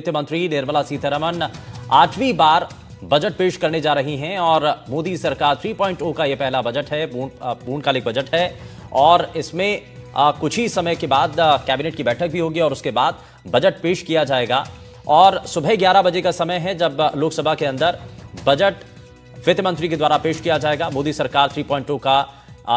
वित्त मंत्री निर्मला सीतारमण 8वीं बार बजट पेश करने जा रही हैं और मोदी सरकार 3.0 का यह पहला बजट है, पूर्णकालिक बजट है और इसमें कुछ ही समय के बाद कैबिनेट की बैठक भी होगी और उसके बाद बजट पेश किया जाएगा। और सुबह 11 बजे का समय है जब लोकसभा के अंदर बजट वित्त मंत्री के द्वारा पेश किया जाएगा। मोदी सरकार 3.0 का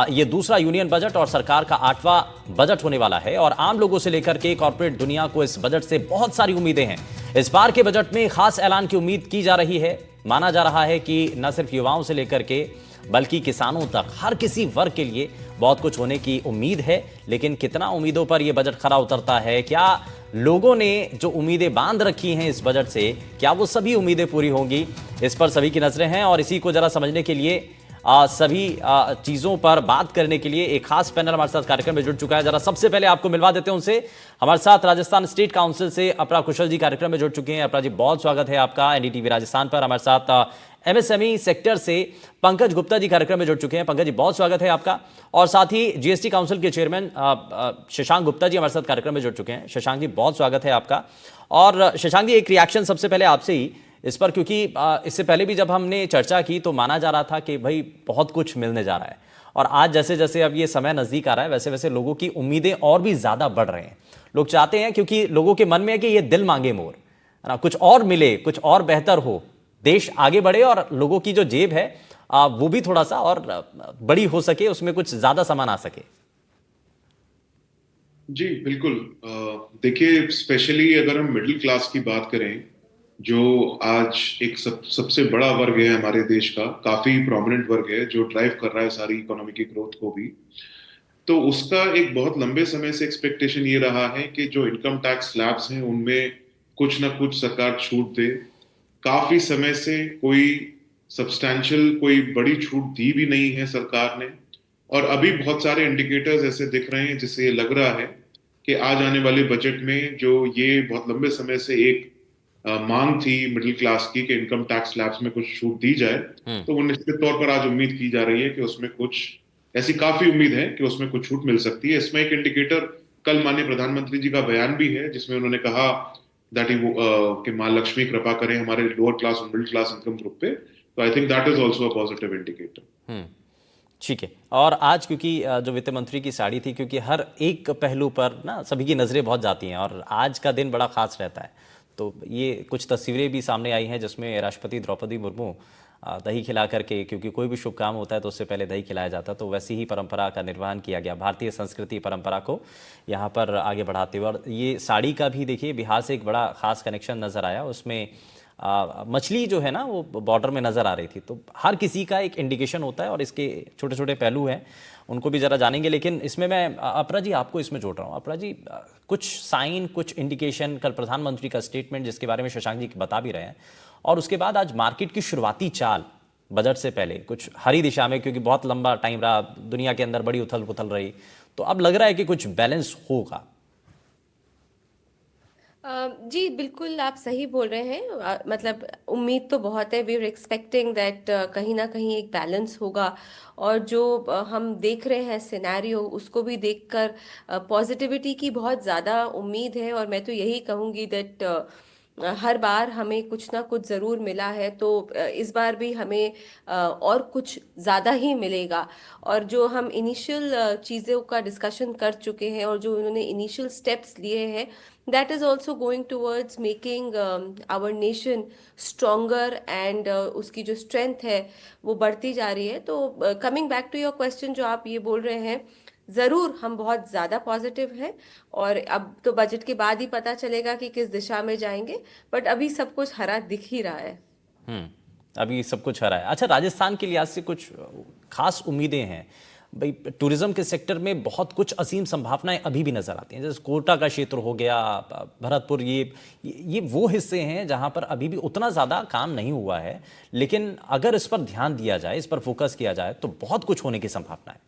ये दूसरा यूनियन बजट और सरकार का 8वां बजट होने वाला है और आम लोगों से लेकर के कॉर्पोरेट दुनिया को इस बजट से बहुत सारी उम्मीदें हैं। इस बार के बजट में खास ऐलान की उम्मीद की जा रही है। माना जा रहा है कि न सिर्फ युवाओं से लेकर के बल्कि किसानों तक हर किसी वर्ग के लिए बहुत कुछ होने की उम्मीद है। लेकिन कितना उम्मीदों पर यह बजट खरा उतरता है, क्या लोगों ने जो उम्मीदें बांध रखी हैं इस बजट से, क्या वो सभी उम्मीदें पूरी होंगी, इस पर सभी की नजरें हैं। और इसी को जरा समझने के लिए सभी चीजों पर बात करने के लिए एक खास पैनल हमारे साथ कार्यक्रम में जुड़ चुका है। जरा सबसे पहले आपको मिलवा देते हैं उनसे। हमारे साथ राजस्थान स्टेट काउंसिल से अपरा कुशल जी कार्यक्रम में जुड़ चुके हैं। अपरा जी, बहुत स्वागत है आपका एनडीटीवी राजस्थान पर। हमारे साथ एमएसएमई सेक्टर से पंकज गुप्ता जी कार्यक्रम में जुड़ चुके हैं। पंकज जी, बहुत स्वागत है आपका। और साथ ही जीएसटी काउंसिल के चेयरमैन शशांक गुप्ता जी हमारे साथ कार्यक्रम में जुड़ चुके हैं। शशांक जी, बहुत स्वागत है आपका। और शशांक जी, एक रिएक्शन सबसे पहले आपसे ही इस पर, क्योंकि इससे पहले भी जब हमने चर्चा की तो माना जा रहा था कि भाई बहुत कुछ मिलने जा रहा है और आज जैसे जैसे अब ये समय नज़दीक आ रहा है वैसे वैसे लोगों की उम्मीदें और भी ज़्यादा बढ़ रहे हैं। लोग चाहते हैं, क्योंकि लोगों के मन में है कि ये दिल मांगे मोर, है ना, कुछ और मिले, कुछ और बेहतर हो, देश आगे बढ़े और लोगों की जो जेब है वो भी थोड़ा सा और बड़ी हो सके, उसमें कुछ ज़्यादा सामान आ सके। जी बिल्कुल। देखिए, स्पेशली अगर हम मिडिल क्लास की बात करें, जो आज एक सबसे बड़ा वर्ग है हमारे देश का, काफी प्रोमिनेंट वर्ग है जो ड्राइव कर रहा है सारी इकोनॉमी की ग्रोथ को भी, तो उसका एक बहुत लंबे समय से एक्सपेक्टेशन ये रहा है कि जो इनकम टैक्स स्लैब्स हैं उनमें कुछ ना कुछ सरकार छूट दे। काफी समय से कोई सब्सटैंशियल कोई बड़ी छूट दी भी नहीं है सरकार ने, और अभी बहुत सारे इंडिकेटर्स ऐसे दिख रहे हैं जिससे ये लग रहा है कि आज आने वाले बजट में जो ये बहुत लंबे समय से एक मांग थी मिडिल क्लास की कि इनकम टैक्स स्लैब्स में कुछ छूट दी जाए, तो वो निश्चित तौर पर आज उम्मीद की जा रही है कि उसमें कुछ ऐसी काफी उम्मीद है कि उसमें कुछ छूट मिल सकती है। इसमें एक इंडिकेटर कल माननीय प्रधानमंत्री जी का बयान भी है जिसमें उन्होंने कहा दैट कि माँ लक्ष्मी कृपा करें हमारे लोअर क्लास और मिडिल क्लास इनकम ग्रुप पे। तो I think that is also a positive indicator. ठीक है। और आज क्योंकि जो वित्त मंत्री की साड़ी थी, क्योंकि हर एक पहलू पर ना सभी की नज़रें बहुत जाती हैं और आज का दिन बड़ा खास रहता है, तो ये कुछ तस्वीरें भी सामने आई हैं जिसमें राष्ट्रपति द्रौपदी मुर्मू दही खिला करके, क्योंकि कोई भी शुभ काम होता है तो उससे पहले दही खिलाया जाता है, तो वैसी ही परंपरा का निर्वहन किया गया, भारतीय संस्कृति परंपरा को यहाँ पर आगे बढ़ाते हुए। और ये साड़ी का भी देखिए, बिहार से एक बड़ा खास कनेक्शन नज़र आया। उसमें मछली जो है ना वो बॉर्डर में नज़र आ रही थी, तो हर किसी का एक इंडिकेशन होता है और इसके छोटे छोटे पहलू हैं, उनको भी ज़रा जानेंगे। लेकिन इसमें मैं अपरा जी आपको इसमें जोड़ रहा हूँ। अपरा जी, कुछ साइन, कुछ इंडिकेशन, कल प्रधानमंत्री का स्टेटमेंट जिसके बारे में शशांक जी बता भी रहे हैं, और उसके बाद आज मार्केट की शुरुआती चाल बजट से पहले कुछ हरी दिशा में, क्योंकि बहुत लंबा टाइम रहा, दुनिया के अंदर बड़ी उथल पुथल रही, तो अब लग रहा है कि कुछ बैलेंस होगा। जी बिल्कुल, आप सही बोल रहे हैं। मतलब उम्मीद तो बहुत है, वी आर एक्सपेक्टिंग दैट कहीं ना कहीं एक बैलेंस होगा। और जो हम देख रहे हैं सिनेरियो, उसको भी देखकर पॉजिटिविटी की बहुत ज़्यादा उम्मीद है। और मैं तो यही कहूँगी दैट हर बार हमें कुछ ना कुछ ज़रूर मिला है, तो इस बार भी हमें और कुछ ज़्यादा ही मिलेगा। और जो हम इनिशियल चीज़ों का डिस्कशन कर चुके हैं और जो उन्होंने इनिशियल स्टेप्स लिए हैं, that is also going towards making our nation stronger and उसकी जो strength है वो बढ़ती जा रही है। तो coming back to your question, जो आप ये बोल रहे हैं, ज़रूर हम बहुत ज़्यादा पॉजिटिव हैं। और अब तो बजट के बाद ही पता चलेगा कि किस दिशा में जाएंगे, बट अभी सब कुछ हरा दिख ही रहा है। अभी सब कुछ हरा है। अच्छा, राजस्थान के लिहाज से कुछ खास उम्मीदें हैं भाई। टूरिज्म के सेक्टर में बहुत कुछ असीम संभावनाएं अभी भी नजर आती हैं, जैसे कोटा का क्षेत्र हो गया, भरतपुर, ये वो हिस्से हैं जहां पर अभी भी उतना ज़्यादा काम नहीं हुआ है। लेकिन अगर इस पर ध्यान दिया जाए, इस पर फोकस किया जाए, तो बहुत कुछ होने की संभावना है।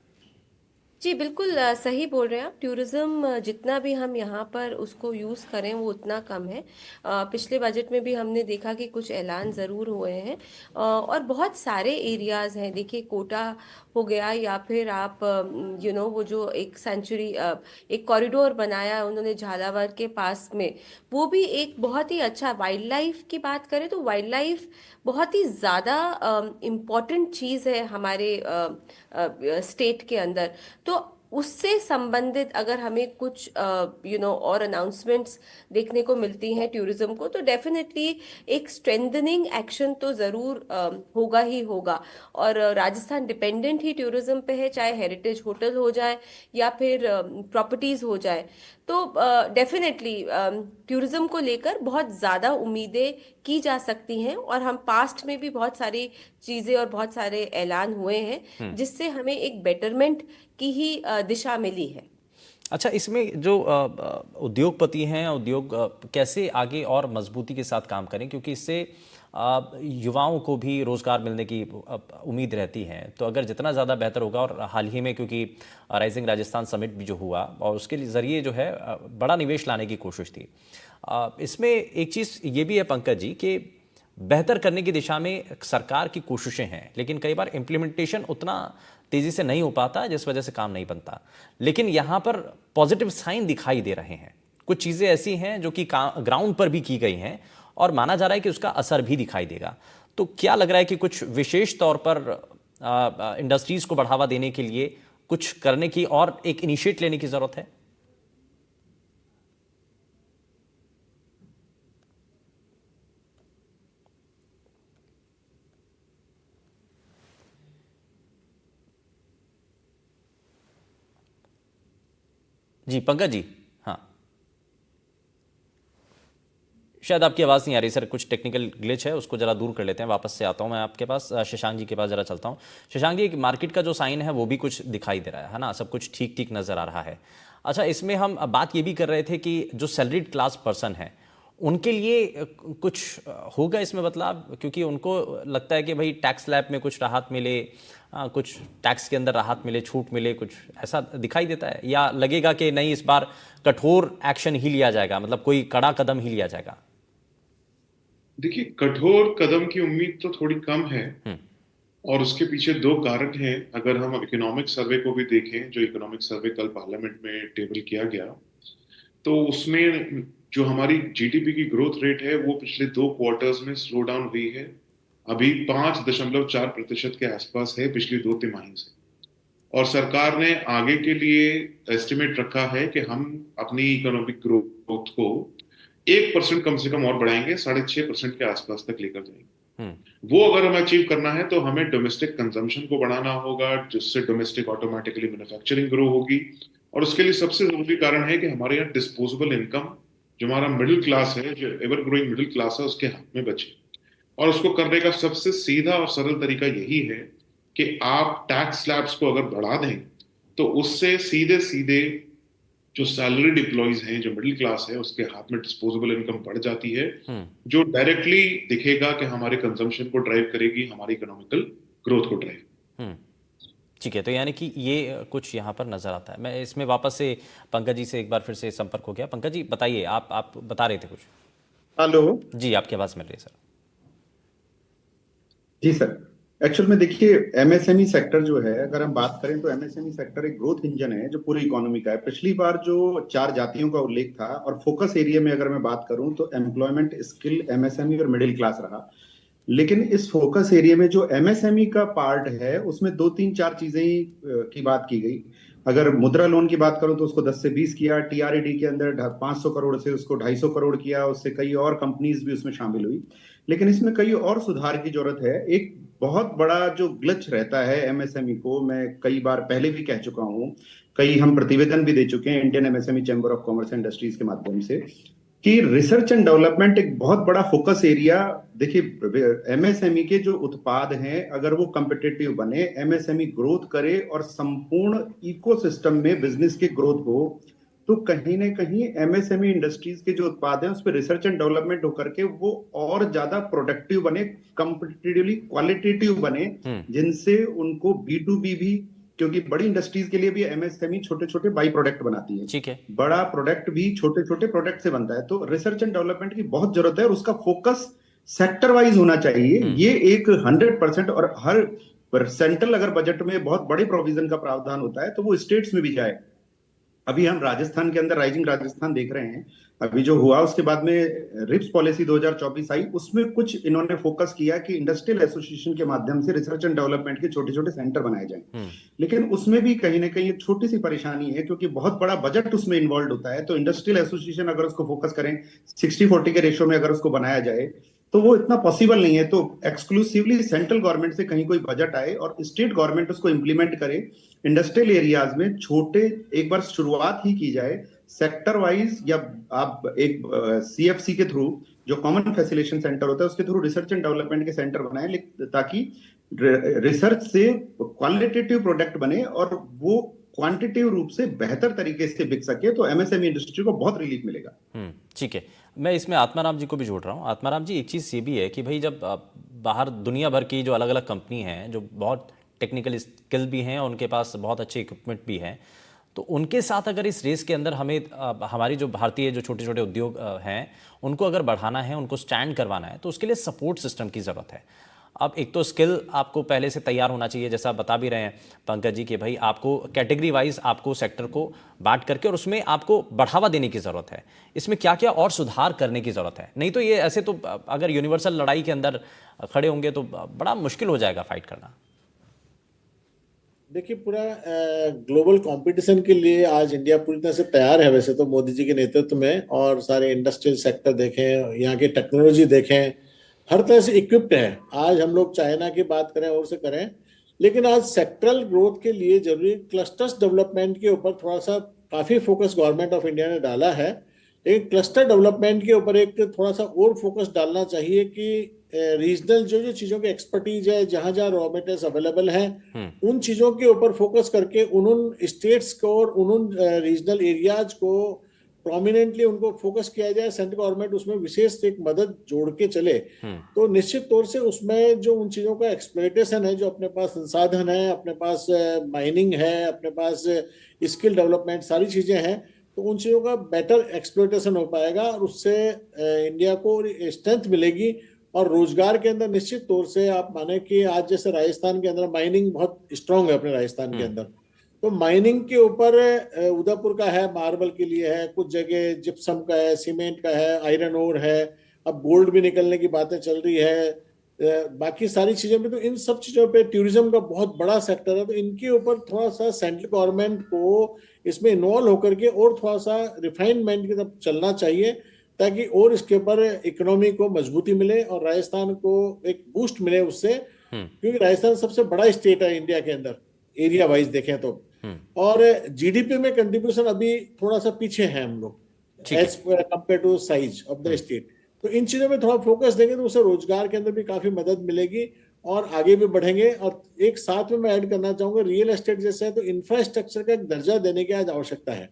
जी बिल्कुल सही बोल रहे हैं आप। टूरिज्म जितना भी हम यहाँ पर उसको यूज़ करें वो उतना कम है। पिछले बजट में भी हमने देखा कि कुछ ऐलान ज़रूर हुए हैं, और बहुत सारे एरियाज हैं। देखिए कोटा हो गया, या फिर आप वो जो एक सेंचुरी, एक कॉरिडोर बनाया उन्होंने झालावाड़ के पास में, वो भी एक बहुत ही अच्छा। वाइल्ड लाइफ की बात करें तो वाइल्ड लाइफ बहुत ही ज़्यादा इम्पोर्टेंट चीज़ है हमारे स्टेट के अंदर। तो उससे संबंधित अगर हमें कुछ और अनाउंसमेंट्स देखने को मिलती हैं टूरिज्म को, तो डेफिनेटली एक स्ट्रेंथनिंग एक्शन तो जरूर होगा ही होगा। और राजस्थान डिपेंडेंट ही टूरिज्म पे है, चाहे हेरिटेज होटल हो जाए या फिर प्रॉपर्टीज हो जाए। तो डेफिनेटली टूरिज्म को लेकर बहुत ज्यादा उम्मीदें की जा सकती हैं, और हम पास्ट में भी बहुत सारी चीजें और बहुत सारे ऐलान हुए हैं हम्म। जिससे हमें एक बेटरमेंट की ही दिशा मिली है। अच्छा, इसमें जो उद्योगपति हैं, उद्योग कैसे आगे और मजबूती के साथ काम करें, क्योंकि इससे युवाओं को भी रोजगार मिलने की उम्मीद रहती है। तो अगर जितना ज़्यादा बेहतर होगा, और हाल ही में क्योंकि राइजिंग राजस्थान समिट भी जो हुआ और उसके ज़रिए जो है बड़ा निवेश लाने की कोशिश थी। इसमें एक चीज़ ये भी है पंकज जी कि बेहतर करने की दिशा में सरकार की कोशिशें हैं, लेकिन कई बार इम्प्लीमेंटेशन उतना तेजी से नहीं हो पाता, जिस वजह से काम नहीं बनता। लेकिन यहाँ पर पॉजिटिव साइन दिखाई दे रहे हैं। कुछ चीज़ें ऐसी हैं जो कि ग्राउंड पर भी की गई हैं और माना जा रहा है कि उसका असर भी दिखाई देगा। तो क्या लग रहा है कि कुछ विशेष तौर पर इंडस्ट्रीज को बढ़ावा देने के लिए कुछ करने की और एक इनिशिएट लेने की जरूरत है? जी पंकज जी। हाँ, शायद आपकी आवाज़ नहीं आ रही सर, कुछ टेक्निकल ग्लिच है, उसको जरा दूर कर लेते हैं। वापस से आता हूँ मैं आपके पास, शशांक जी के पास जरा चलता हूँ। शशांक जी, मार्केट का जो साइन है वो भी कुछ दिखाई दे रहा है ना, सब कुछ ठीक ठीक नज़र आ रहा है। अच्छा, इसमें हम बात ये भी कर रहे थे कि जो सैलरीड क्लास पर्सन है उनके लिए कुछ होगा इसमें बदलाव, क्योंकि उनको लगता है कि भाई टैक्स स्लैब में कुछ राहत मिले, कुछ टैक्स के अंदर राहत मिले, छूट मिले, कुछ ऐसा दिखाई देता है? या लगेगा कि नहीं, इस बार कठोर एक्शन ही लिया जाएगा, मतलब कोई कड़ा कदम ही लिया जाएगा? देखिए, कठोर कदम की उम्मीद तो थोड़ी कम है, हम्म। और उसके पीछे दो कारण हैं। अगर हम इकोनॉमिक सर्वे को भी देखें, जो इकोनॉमिक सर्वे कल पार्लियामेंट में टेबल किया गया, तो उसमें जो हमारी जीडीपी की ग्रोथ रेट है वो पिछले 2 क्वार्टर्स में स्लो डाउन हुई है। अभी 5.4% के आसपास है पिछली 2 तिमाही से। और सरकार ने आगे के लिए एस्टिमेट रखा है कि हम अपनी इकोनॉमिक ग्रोथ को 1% कम से कम और बढ़ाएंगे, 6.5% के आसपास तक लेकर जाएंगे। हम्म। वो अगर हमें अचीव करना है तो हमें डोमेस्टिक कंजम्पशन को बढ़ाना होगा, जिससे डोमेस्टिक ऑटोमेटिकली मैन्युफैक्चरिंग ग्रो होगी। और उसके लिए सबसे जरूरी कारण है कि हमारे यहाँ डिस्पोजेबल इनकम, जो हमारा मिडिल क्लास है, जो एवर ग्रोइंग मिडिल क्लास है, उसके हाथ में बचे। और उसको करने का सबसे सीधा और सरल तरीका यही है कि आप टैक्स स्लैब्स को अगर बढ़ा दें, तो उससे सीधे सीधे जो सैलरीड एम्प्लॉइज हैं, जो मिडिल क्लास है, उसके हाथ में डिस्पोजेबल इनकम बढ़ जाती है, हम्म। जो डायरेक्टली दिखेगा कि हमारे कंजम्पशन को ड्राइव करेगी, हमारी इकोनॉमिकल ग्रोथ को ड्राइव। हम्म। ठीक है, तो यानी कि ये कुछ यहाँ पर नजर आता है। मैं इसमें वापस से पंकज जी से एक बार फिर से संपर्क हो गया। पंकज जी बताइए, आप बता रहे थे कुछ। हेलो। जी, आपकी आवाज़ मिल रही है सर। जी सर। एक्चुअल में देखिए, एमएसएमई सेक्टर जो है, अगर हम बात करें तो एमएसएमई सेक्टर एक ग्रोथ इंजन है जो पूरी इकोनॉमी का है। पिछली बार जो 4 जातियों का उल्लेख था, और फोकस एरिया में अगर मैं बात करूं तो एम्प्लॉयमेंट, स्किल, एमएसएमई और मिडिल क्लास रहा। लेकिन इस फोकस एरिया में जो एमएसएमई का पार्ट है उसमें दो तीन चार चीजें ही की बात की गई। अगर मुद्रा लोन की बात करूं तो उसको 10 से 20 किया, टीआरईडी के अंदर 500 करोड़ से उसको 250 करोड़ किया, उससे कई और कंपनीज भी उसमें शामिल हुई। लेकिन इसमें कई और सुधार की जरूरत है। एक बहुत बड़ा जो ग्लिच रहता है एमएसएमई को, मैं कई बार पहले भी कह चुका हूं, कई हम प्रतिवेदन भी दे चुके हैं Indian MSME chamber of commerce and industries के माध्यम से, कि रिसर्च एंड डेवलपमेंट एक बहुत बड़ा फोकस एरिया। देखिए, एमएसएमई के जो उत्पाद हैं अगर वो कम्पिटिटिव बने, एमएसएमई ग्रोथ करे और संपूर्ण इकोसिस्टम में बिजनेस की ग्रोथ हो, तो कहीं ना कहीं एमएसएमई इंडस्ट्रीज के जो उत्पाद हैं उस पर रिसर्च एंड डेवलपमेंट होकर के वो और ज्यादा प्रोडक्टिव बने, कम्पिटिटिवली क्वालिटेटिव बने, हम्म। जिनसे उनको बी टू बी भी क्योंकि बड़ी इंडस्ट्रीज के लिए भी एमएसएमई छोटे छोटे बाई प्रोडक्ट बनाती है, ठीक है। बड़ा प्रोडक्ट भी छोटे छोटे प्रोडक्ट से बनता है। तो रिसर्च एंड डेवलपमेंट की बहुत जरूरत है और उसका फोकस सेक्टर वाइज होना चाहिए। ये एक 100%, और हर सेंट्रल अगर बजट में बहुत बड़े प्रोविजन का प्रावधान होता है तो वो स्टेट्स में भी जाए। अभी हम राजस्थान के अंदर राइजिंग राजस्थान देख रहे हैं, अभी जो हुआ उसके बाद में रिप्स पॉलिसी 2024 आई, उसमें कुछ इन्होंने फोकस किया कि इंडस्ट्रियल एसोसिएशन के माध्यम से रिसर्च एंड डेवलपमेंट के छोटे छोटे सेंटर बनाए जाएं। लेकिन उसमें भी कहीं ना कहीं एक छोटी सी परेशानी है, क्योंकि बहुत बड़ा बजट उसमें इन्वॉल्व होता है। तो इंडस्ट्रियल एसोसिएशन अगर उसको फोकस करें 60-40 के रेशियो में अगर उसको बनाया जाए तो वो इतना पॉसिबल नहीं है। तो एक्सक्लूसिवली सेंट्रल गवर्नमेंट से कहीं कोई बजट आए और स्टेट गवर्नमेंट उसको इंप्लीमेंट करे इंडस्ट्रियल एरियाज में, छोटे एक बार शुरुआत ही की जाए सेक्टर वाइज, या आप एक सीएफसी के थ्रू जो कॉमन फैसिलिटेशन सेंटर होता है उसके थ्रू रिसर्च एंड डेवलपमेंट के सेंटर बनाए, ताकि रिसर्च से क्वालिटेटिव प्रोडक्ट बने और वो क्वांटिटेटिव रूप से बेहतर तरीके से बिक सके, तो एमएसएमई इंडस्ट्री को बहुत रिलीफ मिलेगा। ठीक है। मैं इसमें आत्माराम जी को भी जोड़ रहा हूँ। आत्माराम जी, एक चीज़ ये भी है कि भाई जब बाहर दुनिया भर की जो अलग अलग कंपनी हैं जो बहुत टेक्निकल स्किल भी हैं और उनके पास बहुत अच्छे इक्विपमेंट भी हैं, तो उनके साथ अगर इस रेस के अंदर हमें हमारी जो भारतीय जो छोटे छोटे उद्योग हैं उनको अगर बढ़ाना है, उनको स्टैंड करवाना है, तो उसके लिए सपोर्ट सिस्टम की ज़रूरत है। अब एक तो स्किल आपको पहले से तैयार होना चाहिए, जैसा आप बता भी रहे हैं पंकज जी कि भाई आपको कैटेगरी वाइज आपको सेक्टर को बांट करके और उसमें आपको बढ़ावा देने की ज़रूरत है। इसमें क्या क्या और सुधार करने की ज़रूरत है? नहीं तो ये ऐसे तो अगर यूनिवर्सल लड़ाई के अंदर खड़े होंगे तो बड़ा मुश्किल हो जाएगा फाइट करना। देखिए, पूरा ग्लोबल कंपटीशन के लिए आज इंडिया पूरी तरह से तैयार है वैसे तो मोदी जी के नेतृत्व में, और सारे इंडस्ट्रियल सेक्टर देखें, यहाँ की टेक्नोलॉजी देखें, हर तरह से इक्विप्ड है। आज हम लोग चाइना की बात करें और से करें, लेकिन आज सेक्टरल ग्रोथ के लिए जरूरी क्लस्टर्स डेवलपमेंट के ऊपर थोड़ा सा काफी फोकस गवर्नमेंट ऑफ इंडिया ने डाला है। लेकिन क्लस्टर डेवलपमेंट के ऊपर एक थोड़ा सा और फोकस डालना चाहिए कि रीजनल जो जो चीजों की एक्सपर्टीज है, जहां जहां रॉ मटेरियल्स अवेलेबल हैं, उन चीजों के ऊपर फोकस करके उन स्टेट्स को और उन रीजनल एरियाज को प्रोमिनेंटली उनको फोकस किया जाए। सेंट्रल गवर्नमेंट उसमें विशेष एक मदद जोड़ के चले तो निश्चित तौर से उसमें जो उन चीजों का एक्सप्लॉयटेशन है, जो अपने पास संसाधन है, अपने पास माइनिंग है, अपने पास स्किल डेवलपमेंट, सारी चीजें हैं, तो उन चीजों का बेटर एक्सप्लॉयटेशन हो पाएगा और उससे इंडिया को स्ट्रेंथ मिलेगी। और रोजगार के अंदर निश्चित तौर से आप माने कि आज जैसे राजस्थान के अंदर माइनिंग बहुत स्ट्रांग है अपने राजस्थान के अंदर, तो माइनिंग के ऊपर उदयपुर का है, मार्बल के लिए है, कुछ जगह जिप्सम का है, सीमेंट का है, आयरन ओर है, अब गोल्ड भी निकलने की बातें चल रही है, बाकी सारी चीजों में। तो इन सब चीजों पे टूरिज्म का बहुत बड़ा सेक्टर है, तो इनके ऊपर थोड़ा सा सेंट्रल गवर्नमेंट को इसमें इन्वॉल्व होकर के और थोड़ा सा रिफाइनमेंट की तरफ चलना चाहिए, ताकि और इसके ऊपर इकोनॉमी को मजबूती मिले और राजस्थान को एक बूस्ट मिले उससे, क्योंकि राजस्थान सबसे बड़ा स्टेट है इंडिया के अंदर एरिया वाइज देखें तो, और जीडीपी में कंट्रीब्यूशन अभी थोड़ा सा पीछे है हम लोग as compare to size of the state. तो इन चीजों में थोड़ा फोकस देंगे तो उससे रोजगार के अंदर भी काफी मदद मिलेगी और आगे भी बढ़ेंगे। और एक साथ में मैं ऐड करना चाहूंगा, रियल एस्टेट जैसे है तो इंफ्रास्ट्रक्चर का एक दर्जा देने की आज आवश्यकता है।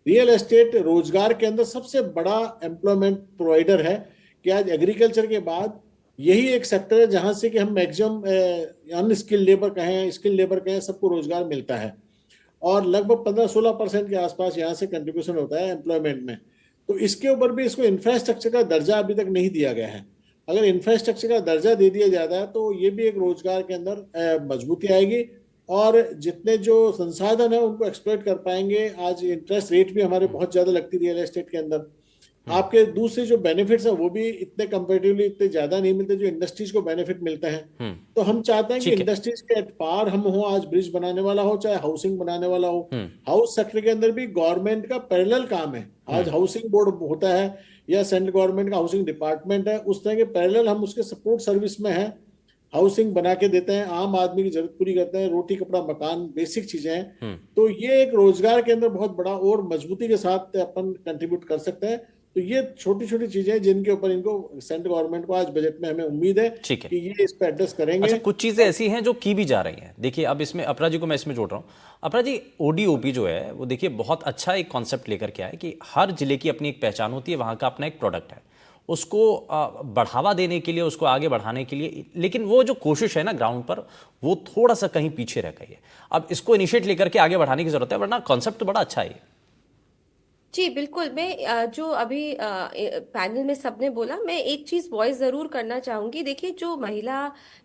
रियल एस्टेट रोजगार के अंदर सबसे बड़ा एम्प्लॉयमेंट प्रोवाइडर है, कि आज एग्रीकल्चर के बाद यही एक सेक्टर है जहां से कि हम मैक्सिमम अनस्किल्ड लेबर कहें, स्किल्ड लेबर कहें, सबको रोजगार मिलता है और लगभग 15-16% के आसपास यहाँ से कंट्रीब्यूशन होता है एम्प्लॉयमेंट में। तो इसके ऊपर भी इसको इंफ्रास्ट्रक्चर का दर्जा अभी तक नहीं दिया गया है। अगर इंफ्रास्ट्रक्चर का दर्जा दे दिया जाता है तो ये भी एक रोजगार के अंदर मजबूती आएगी और जितने जो संसाधन है उनको एक्सप्लॉइट कर पाएंगे। आज इंटरेस्ट रेट भी हमारे बहुत ज्यादा लगती है रियल एस्टेट के अंदर, आपके दूसरे जो बेनिफिट्स है वो भी इतने कंपेरेटिवली इतने ज्यादा नहीं मिलते जो इंडस्ट्रीज को बेनिफिट मिलते हैं। तो हम चाहते हैं कि इंडस्ट्रीज के पार हम हो, आज ब्रिज बनाने वाला हो चाहे हाउसिंग बनाने वाला हो, हाउस सेक्टर के अंदर भी गवर्नमेंट का पैरेलल काम है। आज हाउसिंग बोर्ड होता है या सेंट्रल गवर्नमेंट का हाउसिंग डिपार्टमेंट है, उस तरह के पैरेलल हम उसके सपोर्ट सर्विस में है, हाउसिंग बना के देते हैं, आम आदमी की जरूरत पूरी करते हैं, रोटी कपड़ा मकान बेसिक चीजें हैं। तो ये एक रोजगार के अंदर बहुत बड़ा और मजबूती के साथ अपन कंट्रीब्यूट कर सकते हैं। तो ये छोटी छोटी चीजें जिनके ऊपर इनको सेंट्रल गवर्नमेंट को आज बजट में हमें उम्मीद है कि ये इस पर एड्रेस करेंगे। अच्छा, कुछ चीजें ऐसी हैं जो की भी जा रही हैं। देखिए अब इसमें अपरा जी को मैं इसमें जोड़ रहा हूँ। अपरा जी, ओडीओपी जो है वो देखिए बहुत अच्छा एक कॉन्सेप्ट लेकर के आए कि हर जिले की अपनी एक पहचान होती है, वहां का अपना एक प्रोडक्ट है उसको बढ़ावा देने के लिए, उसको आगे बढ़ाने के लिए, लेकिन वो जो कोशिश है ना ग्राउंड पर, वो थोड़ा सा कहीं पीछे रह गई है। अब इसको इनिशिएट लेकर के आगे बढ़ाने की जरूरत है, वरना कॉन्सेप्ट तो बड़ा अच्छा है। जी बिल्कुल। मैं जो अभी पैनल में सबने बोला, मैं एक चीज वॉइस जरूर करना चाहूंगी। देखिए, जो महिला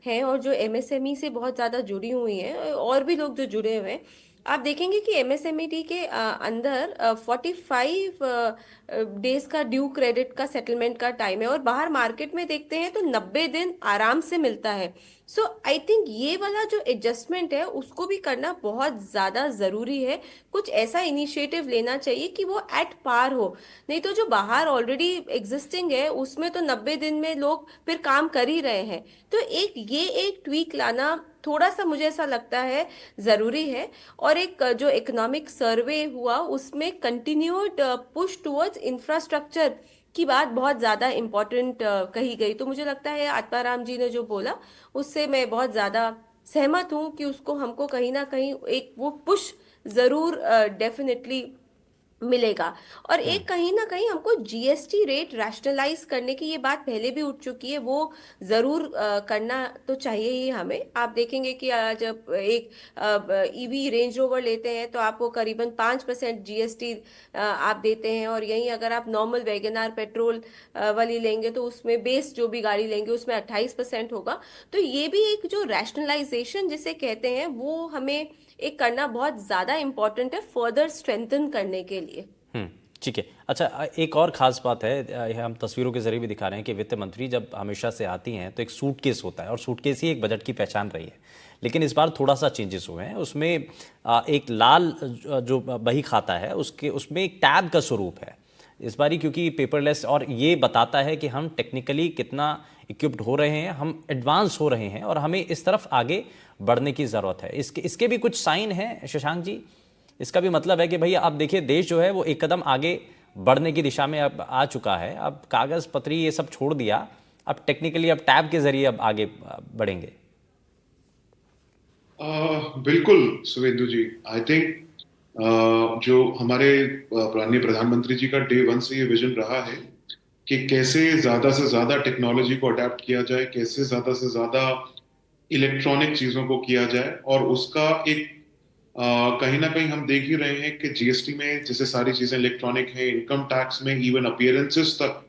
हैं और जो एमएसएमई से बहुत ज्यादा जुड़ी हुई हैं, और भी लोग जो जुड़े हुए हैं, आप देखेंगे कि एमएसएमई के अंदर 45 डेज का ड्यू क्रेडिट का सेटलमेंट का टाइम है, और बाहर मार्केट में देखते हैं तो 90 दिन आराम से मिलता है। सो आई थिंक ये वाला जो एडजस्टमेंट है उसको भी करना बहुत ज्यादा जरूरी है। कुछ ऐसा इनिशिएटिव लेना चाहिए कि वो एट पार हो। नहीं तो जो बाहर ऑलरेडी एग्जिस्टिंग है उसमें तो 90 दिन में लोग फिर काम कर ही रहे हैं। तो एक ट्वीक लाना थोड़ा सा मुझे ऐसा लगता है जरूरी है। और एक जो इकोनॉमिक सर्वे हुआ उसमें कंटिन्यूड पुश टुवर्ड्स इंफ्रास्ट्रक्चर की बात बहुत ज्यादा इम्पोर्टेंट कही गई। तो मुझे लगता है आत्माराम जी ने जो बोला उससे मैं बहुत ज्यादा सहमत हूँ कि उसको हमको कहीं ना कहीं एक वो पुश जरूर डेफिनेटली मिलेगा। और हम्म। एक कहीं ना कहीं हमको जीएसटी रेट रैशनलाइज करने की ये बात पहले भी उठ चुकी है, वो जरूर करना तो चाहिए ही हमें। आप देखेंगे कि जब एक ईवी रेंज रोवर लेते हैं तो आपको करीबन 5% जीएसटी आप देते हैं, और यहीं अगर आप नॉर्मल वैगनआर पेट्रोल वाली लेंगे तो उसमें बेस जो भी गाड़ी लेंगे उसमें 28% होगा। तो ये भी एक जो रैशनलाइजेशन जिसे कहते हैं वो हमें एक करना बहुत ज्यादा इंपॉर्टेंट है फर्दर स्ट्रेंथन करने के लिए। हम्म। ठीक है। अच्छा, एक और खास बात है, यह हम तस्वीरों के जरिए भी दिखा रहे हैं कि वित्त मंत्री जब हमेशा से आती हैं तो एक सूटकेस होता है, और सूटकेस ही एक बजट की पहचान रही है। लेकिन इस बार थोड़ा सा चेंजेस हुए हैं उसमें। एक लाल जो बही खाता है उसके उसमें एक टैब का स्वरूप है इस बारी, क्योंकि पेपरलेस, और ये बताता है कि हम टेक्निकली कितना इक्विप्ड हो रहे हैं, हम एडवांस हो रहे हैं और हमें इस तरफ आगे बढ़ने की ज़रूरत है। इसके इसके भी कुछ साइन हैं शशांक जी? इसका भी मतलब है कि भैया आप देखिए, देश जो है वो एक कदम आगे बढ़ने की दिशा में अब आ चुका है। अब कागज़ पत्री ये सब छोड़ दिया, अब टेक्निकली अब टैब के जरिए अब आगे बढ़ेंगे। बिल्कुल सुवेंदु जी, आई थिंक जो हमारे माननीय प्रधानमंत्री जी का डे वन से ये विजन रहा है कि कैसे ज्यादा से ज्यादा टेक्नोलॉजी को अडेप्ट किया जाए, कैसे ज्यादा से ज्यादा इलेक्ट्रॉनिक चीजों को किया जाए। और उसका एक कहीं ना कहीं हम देख ही रहे हैं कि जीएसटी में जैसे सारी चीजें इलेक्ट्रॉनिक है, इनकम टैक्स में इवन अपीयरेंसेस तक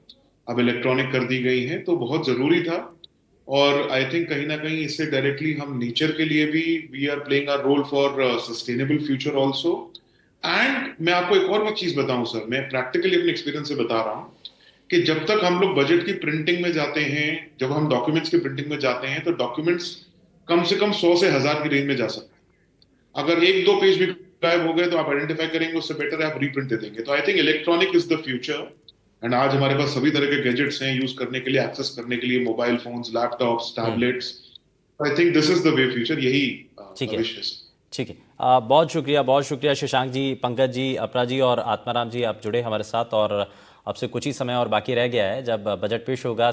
अब इलेक्ट्रॉनिक कर दी गई हैं, तो बहुत जरूरी था। और आई थिंक कहीं ना कहीं इससे डायरेक्टली हम नेचर के लिए भी we are playing our role for sustainable future also. And मैं आपको एक और भी चीज बताऊं सर, मैं प्रैक्टिकली अपने एक्सपीरियंस से बता रहा हूं कि जब तक हम लोग बजट की प्रिंटिंग में जाते हैं, जब हम डॉक्यूमेंट्स की प्रिंटिंग में जाते हैं, तो डॉक्यूमेंट्स कम से कम 100 से 1000 की रेंज में जा सकते हैं। अगर एक दो पेज भी गायब हो गए तो आप आइडेंटिफाई करेंगे, उससे बेटर है आप रीप्रिंट दे देंगे। तो I think electronic is the future. And आज हमारे पास सभी तरह के गैजेट्स हैं यूज करने के लिए, एक्सेस करने के लिए, mobile phones, laptops, tablets. I think this is the way future, यही ठीक है। भविष्य है। ठीक है। बहुत शुक्रिया शशांक जी, पंकज जी, अपरा जी और आत्माराम जी, आप जुड़े हमारे साथ। और अब से कुछ ही समय और बाकी रह गया है जब बजट पेश होगा।